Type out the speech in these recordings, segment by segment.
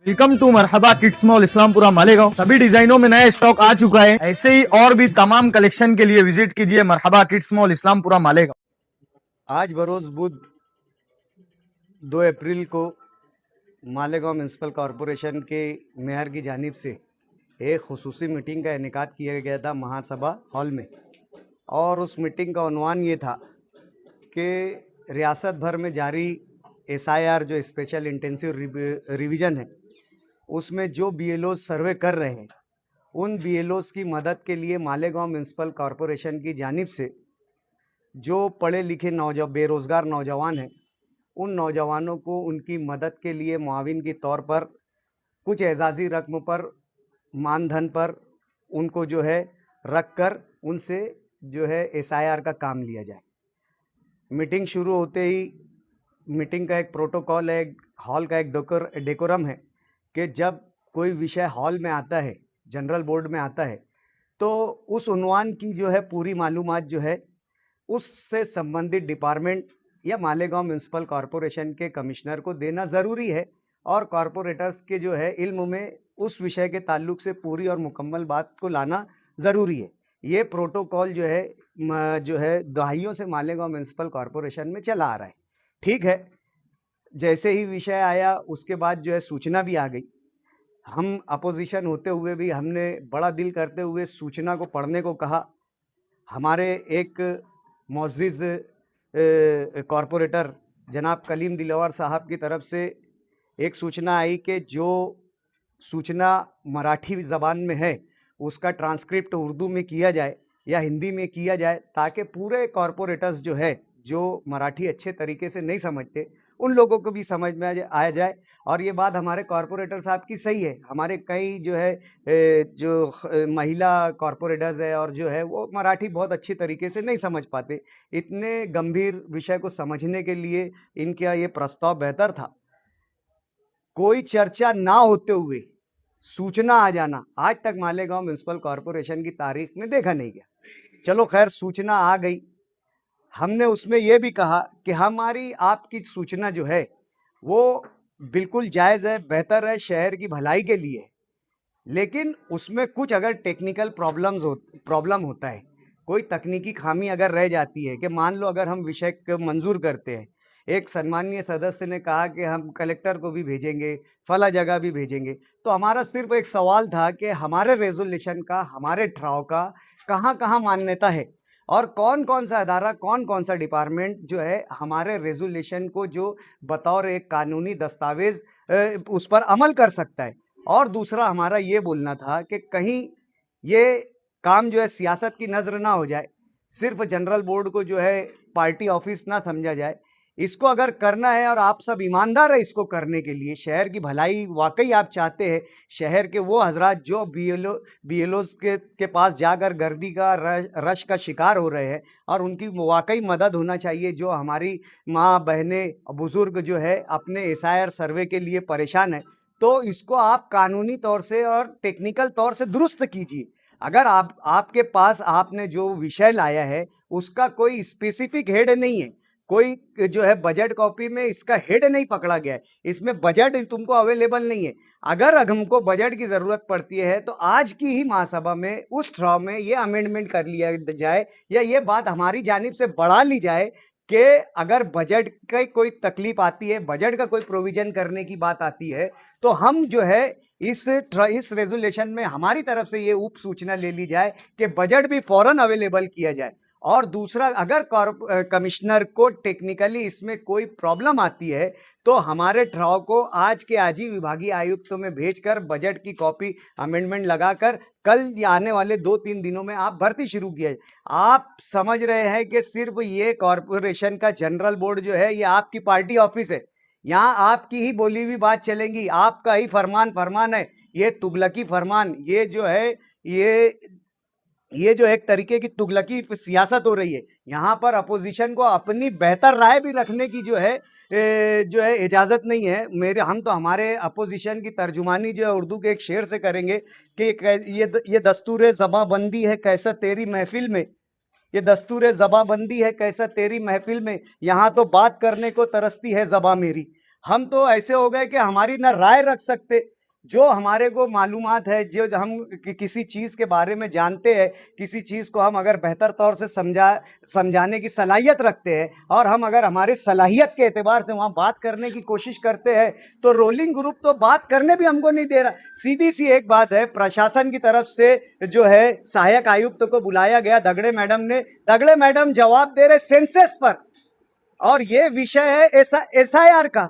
Welcome to Marhaba kids mall Islampura Malegaon. सभी डिजाइनों में नया स्टॉक आ चुका है। ऐसे ही और भी तमाम कलेक्शन के लिए विजिट कीजिए मरहबा किड्स मॉल इस्लामपुरा मालेगांव। आज बरोज बुध 2 अप्रैल को मालेगांव म्यूनसिपल कॉरपोरेशन के मेयर की जानिब से एक खुसूसी मीटिंग का इनेकाद किया गया था महासभा हॉल में। और उस मीटिंग का उन्वान ये था कि रियासत भर में जारी SIR जो स्पेशल इंटेंसिव रिवीजन है, उसमें जो BLOs सर्वे कर रहे हैं, उन BLOs की मदद के लिए मालेगांव म्यूनसिपल कॉरपोरेशन की जानिब से जो पढ़े लिखे बेरोज़गार नौजवान हैं, उन नौजवानों को उनकी मदद के लिए मुआविन के तौर पर कुछ एजाज़ी रकम पर मानधन पर उनको जो है रख कर उनसे जो है SIR का काम लिया जाए। मीटिंग शुरू होते ही मीटिंग का एक प्रोटोकॉल है, हॉल का एक डेकोरम है कि जब कोई विषय हॉल में आता है, जनरल बोर्ड में आता है, तो उस उन्वान की जो है पूरी मालूमात जो है उससे संबंधित डिपार्टमेंट या मालेगांव म्यूनसिपल कॉरपोरेशन के कमिश्नर को देना ज़रूरी है। और कॉरपोरेटर्स के जो है इल्म में उस विषय के ताल्लुक से पूरी और मुकम्मल बात को लाना ज़रूरी है। ये प्रोटोकॉल जो है दहाइयों से मालेगांव म्यूनसिपल कॉरपोरेशन में चला आ रहा है। ठीक है, जैसे ही विषय आया उसके बाद जो है सूचना भी आ गई। हम अपोजिशन होते हुए भी हमने बड़ा दिल करते हुए सूचना को पढ़ने को कहा। हमारे एक मुअज़्ज़िज़ कॉरपोरेटर जनाब कलीम दिलवर साहब की तरफ से एक सूचना आई कि जो सूचना मराठी ज़बान में है उसका ट्रांसक्रिप्ट उर्दू में किया जाए या हिंदी में किया जाए, ताकि पूरे कॉरपोरेटर्स जो है जो मराठी अच्छे तरीके से नहीं समझते उन लोगों को भी समझ में आ जाए। और ये बात हमारे कॉरपोरेटर साहब की सही है। हमारे कई जो है महिला कॉरपोरेटर्स है और जो है वो मराठी बहुत अच्छी तरीके से नहीं समझ पाते। इतने गंभीर विषय को समझने के लिए इनका ये प्रस्ताव बेहतर था। कोई चर्चा ना होते हुए सूचना आ जाना आज तक मालेगांव म्यूनसिपल कॉरपोरेशन की तारीख में देखा नहीं गया। चलो खैर, सूचना आ गई। हमने उसमें यह भी कहा कि हमारी आपकी सूचना जो है वो बिल्कुल जायज़ है, बेहतर है, शहर की भलाई के लिए है। लेकिन उसमें कुछ अगर टेक्निकल प्रॉब्लम होता है, कोई तकनीकी खामी अगर रह जाती है कि मान लो अगर हम विषय को मंजूर करते हैं, एक सम्मानीय सदस्य ने कहा कि हम कलेक्टर को भी भेजेंगे, फला जगह भी भेजेंगे, तो हमारा सिर्फ एक सवाल था कि हमारे रेजोल्यूशन का, हमारे ठहराव का कहाँ-कहाँ मान्यता है और कौन-कौन सा अदारा, कौन-कौन सा डिपार्टमेंट जो है हमारे रेजोल्यूशन को जो बतौर एक कानूनी दस्तावेज उस पर अमल कर सकता है। और दूसरा हमारा ये बोलना था कि कहीं ये काम जो है सियासत की नज़र ना हो जाए, सिर्फ जनरल बोर्ड को जो है पार्टी ऑफिस ना समझा जाए। इसको अगर करना है और आप सब ईमानदार है इसको करने के लिए, शहर की भलाई वाकई आप चाहते हैं, शहर के वो हजरात जो BLOs के पास जाकर गर्दी का रश का शिकार हो रहे हैं और उनकी वाकई मदद होना चाहिए, जो हमारी माँ बहनें बुज़ुर्ग जो है अपने SIR सर्वे के लिए परेशान है, तो इसको आप कानूनी तौर से और टेक्निकल तौर से दुरुस्त कीजिए। अगर आपके पास आपने जो विषय लाया है उसका कोई स्पेसिफिक हेड नहीं है, कोई जो है बजट कॉपी में इसका हेड नहीं पकड़ा गया है, इसमें बजट तुमको अवेलेबल नहीं है। अगर हमको बजट की ज़रूरत पड़ती है तो आज की ही महासभा में उस ठराव में ये अमेंडमेंट कर लिया जाए या ये बात हमारी जानिब से बढ़ा ली जाए कि अगर बजट की कोई तकलीफ आती है, बजट का कोई प्रोविजन करने की बात आती है, तो हम जो है इस रेजोल्यूशन में हमारी तरफ से ये उप सूचना ले ली जाए कि बजट भी फौरन अवेलेबल किया जाए। और दूसरा, अगर कमिश्नर को टेक्निकली इसमें कोई प्रॉब्लम आती है तो हमारे ठहराव को आज के आज ही विभागीय आयुक्तों में भेजकर बजट की कॉपी अमेंडमेंट लगाकर कल या आने वाले 2-3 दिनों में आप भर्ती शुरू किए। आप समझ रहे हैं कि सिर्फ ये कॉरपोरेशन का जनरल बोर्ड जो है ये आपकी पार्टी ऑफिस है, यहाँ आपकी ही बोली हुई बात चलेंगी, आपका ही फरमान है। ये तुगलकी फरमान, ये जो है ये जो एक तरीके की तुगलकी सियासत हो रही है। यहाँ पर अपोजिशन को अपनी बेहतर राय भी रखने की जो है इजाज़त नहीं है। हम तो हमारे अपोजिशन की तर्जुमानी जो है उर्दू के एक शेर से करेंगे कि ये दस्तूर ज़बाबंदी है कैसा तेरी महफिल में, ये दस्तूर ज़बाबंदी है कैसा तेरी महफिल में, यहाँ तो बात करने को तरसती है ज़बा मेरी। हम तो ऐसे हो गए कि हमारी ना राय रख सकते। जो हमारे को मालूमात है, जो हम किसी चीज़ के बारे में जानते हैं, किसी चीज़ को हम अगर बेहतर तौर से समझाने की सलाहियत रखते हैं और हम अगर हमारी सलाहियत के एतबार से वहाँ बात करने की कोशिश करते हैं, तो रोलिंग ग्रुप तो बात करने भी हमको नहीं दे रहा। सीधी सी एक बात है, प्रशासन की तरफ से जो है सहायक आयुक्त को बुलाया गया दगड़े मैडम ने, दगड़े मैडम जवाब दे रहे सेंसस पर, और ये विषय है एसआईआर का।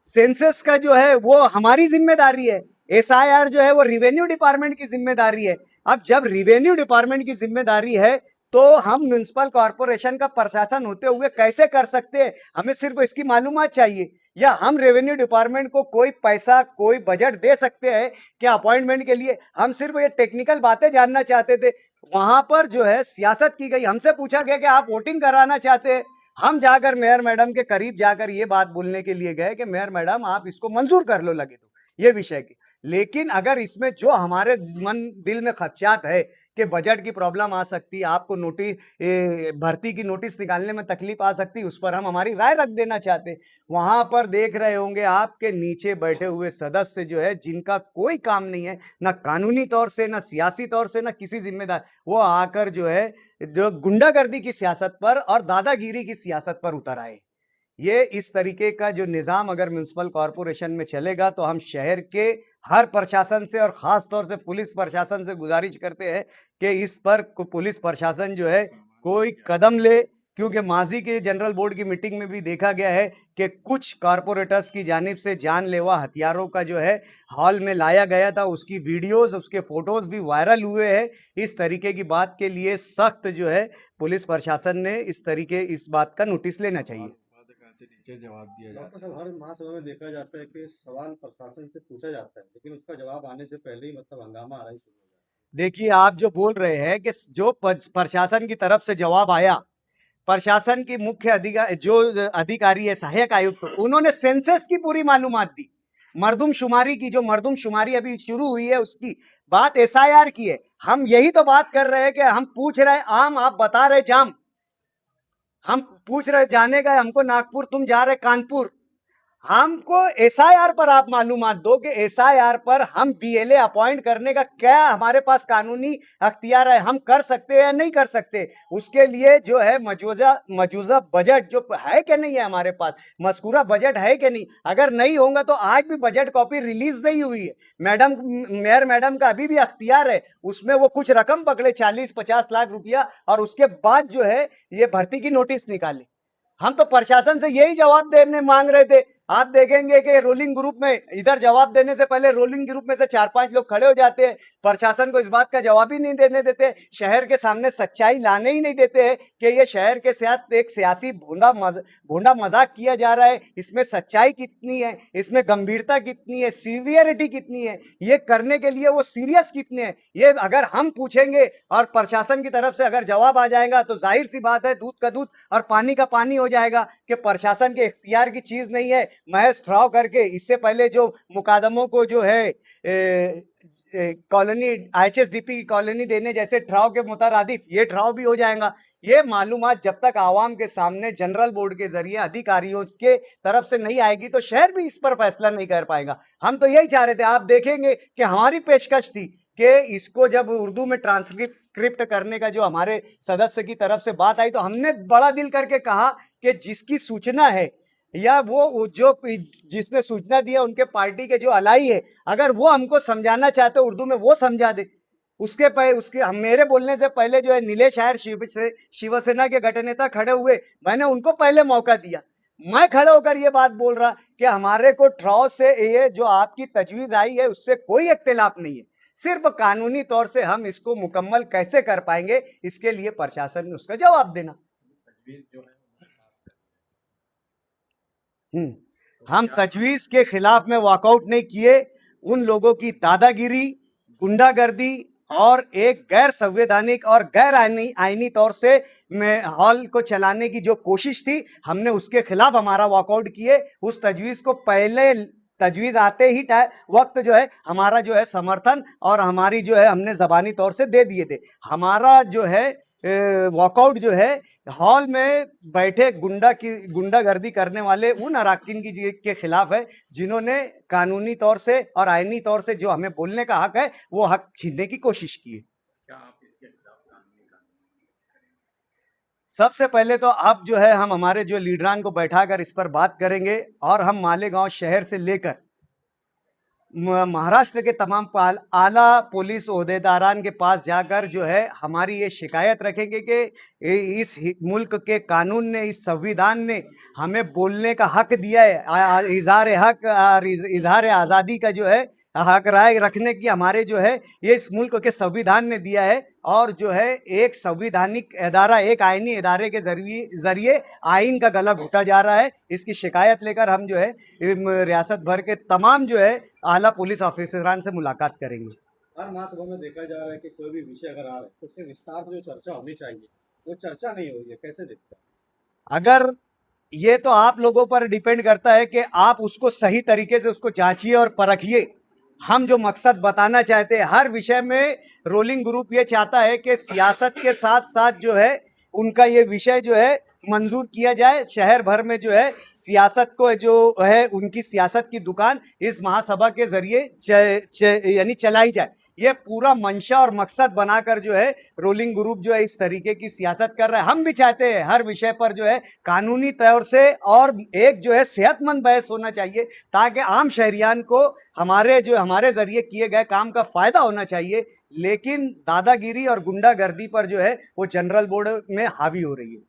सेंसस का जो है वो हमारी जिम्मेदारी है, एसआईआर जो है वो रिवेन्यू डिपार्टमेंट की जिम्मेदारी है। अब जब रिवेन्यू डिपार्टमेंट की जिम्मेदारी है तो हम म्युनिसिपल कॉर्पोरेशन का प्रशासन होते हुए कैसे कर सकते हैं? हमें सिर्फ इसकी मालूमात चाहिए, या हम रेवेन्यू डिपार्टमेंट को कोई पैसा, कोई बजट दे सकते हैं क्या अपॉइंटमेंट के लिए? हम सिर्फ ये टेक्निकल बातें जानना चाहते थे। वहां पर जो है सियासत की गई, हमसे पूछा गया कि आप वोटिंग कराना चाहते हैं। हम जाकर मेयर मैडम के करीब जाकर ये बात बोलने के लिए गए कि मेयर मैडम आप इसको मंजूर कर लो लगे तो ये विषय की, लेकिन अगर इसमें जो हमारे मन दिल में खदशात है कि बजट की प्रॉब्लम आ सकती है, आपको भर्ती की नोटिस निकालने में तकलीफ आ सकती है, उस पर हम हमारी राय रख देना चाहते। वहां पर देख रहे होंगे आपके नीचे बैठे हुए सदस्य जो है, जिनका कोई काम नहीं है, ना कानूनी तौर से, ना सियासी तौर से, ना किसी जिम्मेदार, वो आकर जो है जो गुंडागर्दी की सियासत पर और दादागिरी की सियासत पर उतर आए। ये इस तरीके का जो निज़ाम अगर म्युनिसिपल कॉर्पोरेशन में चलेगा तो हम शहर के हर प्रशासन से और ख़ास तौर से पुलिस प्रशासन से गुजारिश करते हैं कि इस पर पुलिस प्रशासन जो है कोई कदम ले, क्योंकि माजी के जनरल बोर्ड की मीटिंग में भी देखा गया है कि कुछ कॉरपोरेटर्स की जानिब से जानलेवा हथियारों का जो है हॉल में लाया गया था, उसकी वीडियोस, उसके फोटोज भी वायरल हुए हैं। इस तरीके की बात के लिए सख्त जो है पुलिस प्रशासन ने इस बात का नोटिस लेना चाहिए। नीचे जवाब दिया जाता डॉक्टर साहब, हर महासभा में देखा जाता है कि सवाल प्रशासन से पूछा जाता है, लेकिन उसका जवाब आने से पहले ही मतलब हंगामा आ रहा ही शुरू हो जाता है। देखिए, आप जो बोल रहे हैं कि जो प्रशासन की तरफ से जवाब आया, प्रशासन की मुख्य जो अधिकारी है सहायक आयुक्त, उन्होंने सेंसस की पूरी मालूमात दी, मर्दमशुमारी की, जो मर्दमशुमारी अभी शुरू हुई है उसकी बात, एसआईआर की है। हम यही तो बात कर रहे हैं कि हम पूछ रहे हैं आम, आप बता रहे जाम, हम पूछ रहे जाने गए हमको नागपुर, तुम जा रहे कानपुर। हमको एसआईआर पर आप मालूमात दो कि एसआईआर पर हम बीएलए अपॉइंट करने का क्या हमारे पास कानूनी अख्तियार है, हम कर सकते हैं या नहीं कर सकते। उसके लिए जो है मौजूदा बजट जो है कि नहीं है हमारे पास, मज़कूरा बजट है कि नहीं। अगर नहीं होगा तो आज भी बजट कॉपी रिलीज नहीं हुई है, मेयर मैडम का अभी भी अख्तियार है, उसमें वो कुछ रकम पकड़े 40-50 लाख रुपया, और उसके बाद जो है ये भर्ती की नोटिस निकाले। हम तो प्रशासन से यही जवाब देने मांग रहे थे। आप देखेंगे कि रोलिंग ग्रुप में इधर जवाब देने से पहले रोलिंग ग्रुप में से 4-5 लोग खड़े हो जाते हैं, प्रशासन को इस बात का जवाब ही नहीं देने देते, शहर के सामने सच्चाई लाने ही नहीं देते हैं कि ये शहर के साथ एक सियासी भोंडा मजाक किया जा रहा है। इसमें सच्चाई कितनी है, इसमें गंभीरता कितनी है, सीवियरिटी कितनी है, ये करने के लिए वो सीरियस कितने हैं, ये अगर हम पूछेंगे और प्रशासन की तरफ से अगर जवाब आ जाएगा तो जाहिर सी बात है दूध का दूध और पानी का पानी हो जाएगा कि प्रशासन के इख्तियार की चीज नहीं है महज ठहराव करके। इससे पहले जो मुकादमों को जो है कॉलोनी IHSDP की कॉलोनी देने जैसे ठहराव के मुतारादिफ ये ठहराव भी हो जाएगा। ये मालूमात जब तक आवाम के सामने जनरल बोर्ड के जरिए अधिकारियों के तरफ से नहीं आएगी तो शहर भी इस पर फैसला नहीं कर पाएगा। हम तो यही चाह रहे थे, आप देखेंगे कि हमारी पेशकश थी कि इसको जब उर्दू में ट्रांसक्रिप्ट करने का जो हमारे सदस्य की तरफ से बात आई तो हमने बड़ा दिल करके कहा कि जिसकी सूचना है या वो जो जिसने सूचना दिया उनके पार्टी के जो अलाई है, अगर वो हमको समझाना चाहते उर्दू में वो समझा दे। उसके मेरे बोलने से पहले जो है नीलेश आयर शिवसेना के गठनेता खड़े हुए, मैंने उनको पहले मौका दिया। मैं खड़े होकर ये बात बोल रहा कि हमारे को ठहराव से ये जो आपकी तजवीज आई है उससे कोई इख्तिलाफ नहीं है, सिर्फ कानूनी तौर से हम इसको मुकम्मल कैसे कर पाएंगे इसके लिए प्रशासन ने उसका जवाब देना। हम तजवीज के खिलाफ में वॉकआउट नहीं किए। उन लोगों की दादागिरी, गुंडागर्दी और एक गैर संवैधानिक और गैर आईनी तौर से हॉल को चलाने की जो कोशिश थी, हमने उसके खिलाफ हमारा वॉकआउट किए। उस तजवीज को पहले तजवीज आते ही वक्त जो है हमारा जो है समर्थन और हमारी जो है हमने जबानी तौर से दे दिए थे। हमारा जो है वॉकआउट जो है हॉल में बैठे गुंडागर्दी करने वाले उन अराकीन के खिलाफ है जिन्होंने कानूनी तौर से और आईनी तौर से जो हमें बोलने का हक है वो हक छीनने की कोशिश की है। क्या आप इसके खिलाफ कानूनी सबसे पहले तो अब जो है हम हमारे जो लीडरान को बैठाकर इस पर बात करेंगे और हम मालेगांव शहर से लेकर महाराष्ट्र के तमाम आला पुलिस ओहदेदारान के पास जाकर जो है हमारी ये शिकायत रखेंगे कि इस मुल्क के कानून ने, इस संविधान ने हमें बोलने का हक दिया है, इजहार हक और इजहार आज़ादी का जो है हक राय रखने की हमारे जो है ये इस मुल्क के संविधान ने दिया है। और जो है एक संविधानिक अदारा, एक आईनी इदारे के जरिए आइन का गला घुटा जा रहा है। इसकी शिकायत लेकर हम जो है रियासत भर के तमाम जो है आला पुलिस ऑफिसरान से मुलाकात करेंगे। हर महासभा में देखा जा रहा है कि कोई भी विषय अगर आ रहा है तो उसके विस्तार से जो चर्चा होनी चाहिए वो चर्चा नहीं हो रही है, कैसे देखते हैं? अगर ये तो आप लोगों पर डिपेंड करता है कि आप उसको सही तरीके से उसको जांचिए और परखिए। हम जो मकसद बताना चाहते हैं, हर विषय में रोलिंग ग्रुप ये चाहता है कि सियासत के साथ साथ जो है उनका ये विषय जो है मंजूर किया जाए। शहर भर में जो है सियासत को जो है उनकी सियासत की दुकान इस महासभा के जरिए यानी चलाई जाए। ये पूरा मंशा और मकसद बनाकर जो है रोलिंग ग्रुप जो है इस तरीके की सियासत कर रहा है। हम भी चाहते हैं हर विषय पर जो है कानूनी तौर से और एक जो है सेहतमंद बहस होना चाहिए ताकि आम शहरियान को हमारे जरिए किए गए काम का फायदा होना चाहिए। लेकिन दादागिरी और गुंडागर्दी पर जो है वो जनरल बोर्ड में हावी हो रही है।